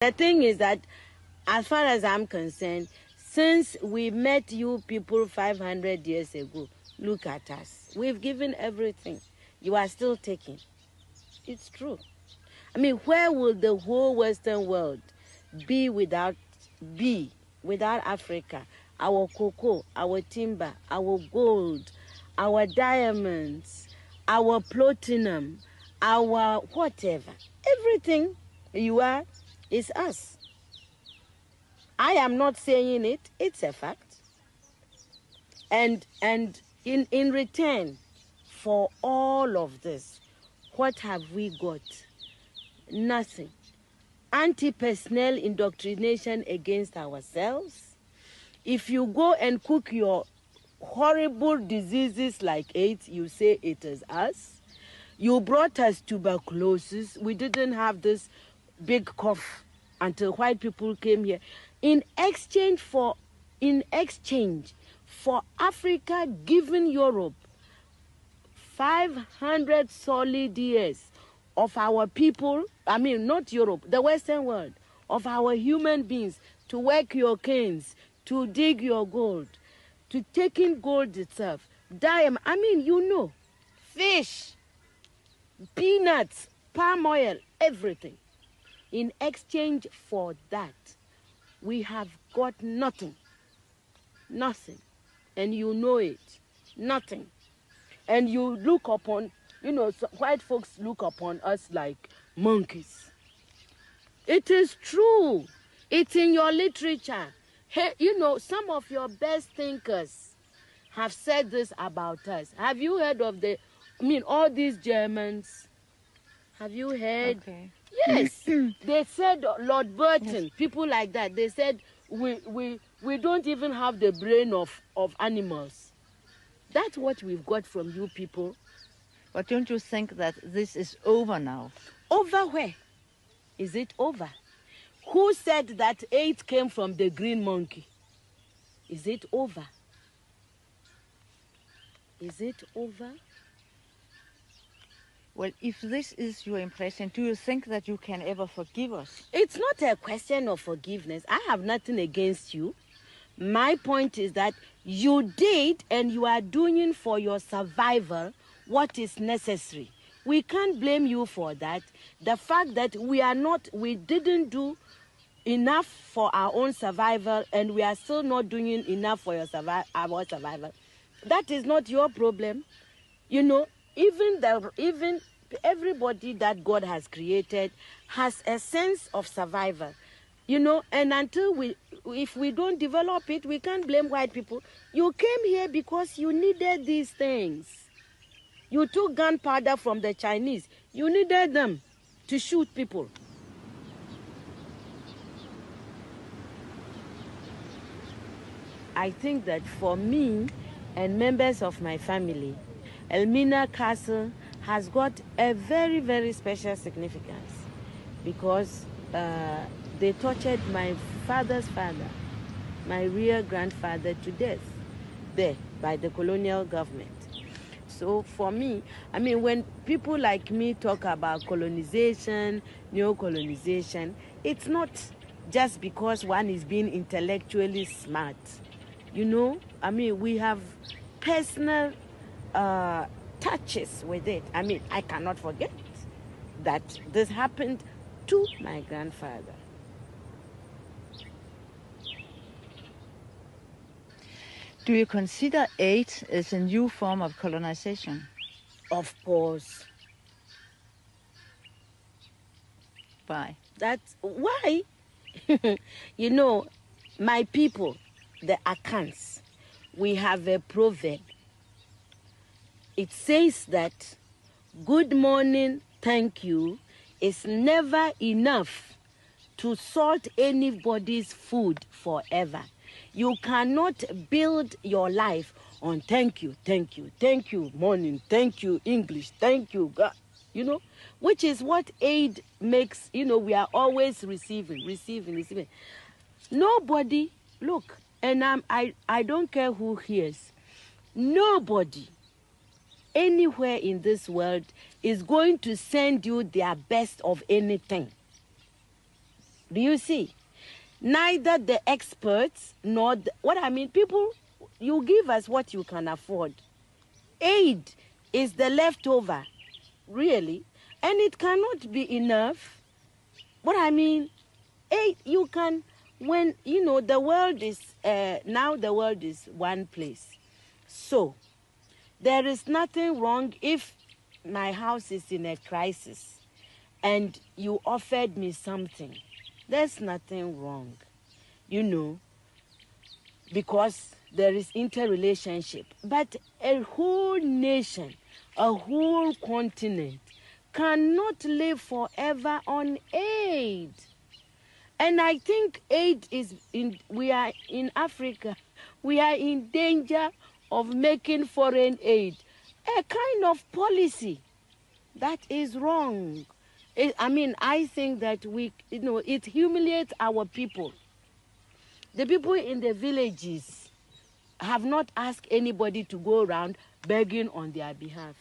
The thing is that, as far as I'm concerned, since we met you people 500 years ago, look at us. We've given everything. You are still taking. It's true. I mean, where will the whole Western world be without Africa? Our cocoa, our timber, our gold, our diamonds, our platinum, our whatever. Everything you are is us. I am not saying it, it's a fact. And in return for all of this, what have we got? Nothing. Anti-personnel indoctrination against ourselves. If you go and cook your horrible diseases like AIDS, you say it is us. You brought us tuberculosis. We didn't have this big cough until white people came here. In exchange for Africa giving Europe 500 solid years of our people, I mean not Europe, the Western world, of our human beings to work your canes, to dig your gold, to take in gold itself, diamond, I mean, you know, fish, peanuts, palm oil, everything. In exchange for that, we have got nothing. Nothing. And you know it. Nothing. And you look upon, you know, white folks look upon us like monkeys. It is true. It's in your literature. Hey, you know, some of your best thinkers have said this about us. Have you heard of all these Germans? Have you heard? Okay. Yes. They said, Lord Burton, yes. People like that, they said, we don't even have the brain of animals. That's what we've got from you people. But don't you think that this is over now? Over where? Is it over? Who said that AIDS came from the green monkey? Is it over? Is it over? Well, if this is your impression, do you think that you can ever forgive us? It's not a question of forgiveness. I have nothing against you. My point is that you did and you are doing for your survival what is necessary. We can't blame you for that. The fact that we didn't do enough for our own survival and we are still not doing enough for our survival, that is not your problem. You know, even everybody that God has created has a sense of survival, you know, and if we don't develop it, we can't blame white people. You came here because you needed these things. You took gunpowder from the Chinese. You needed them to shoot people. I think that for me and members of my family, Elmina Castle has got a very, very special significance because they tortured my father's father, my real grandfather, to death there by the colonial government. So for me, I mean, when people like me talk about colonization, neo-colonization, it's not just because one is being intellectually smart. You know, I mean, we have personal touches with it. I mean, I cannot forget that this happened to my grandfather. Do you consider AIDS as a new form of colonization? Of course. Why? That's why. You know, my people, the Akans, we have a proverb. It says that good morning, thank you, is never enough to salt anybody's food forever. You cannot build your life on thank you, morning, thank you, English, thank you, God, you know, which is what aid makes, you know, we are always receiving. Nobody, look, and I don't care who hears, nobody anywhere in this world is going to send you their best of anything. Do you see? Neither the experts nor what I mean, people, you give us what you can afford. Aid is the leftover, really, and it cannot be enough. What I mean, aid, you can, when, you know, the world is, now the world is one place. So, there is nothing wrong if my house is in a crisis and you offered me something. There's nothing wrong, you know, because there is interrelationship. But a whole nation, a whole continent cannot live forever on aid. And I think aid is we are in Africa, we are in danger of making foreign aid a kind of policy that is wrong. I think that it humiliates our people. The people in the villages have not asked anybody to go around begging on their behalf.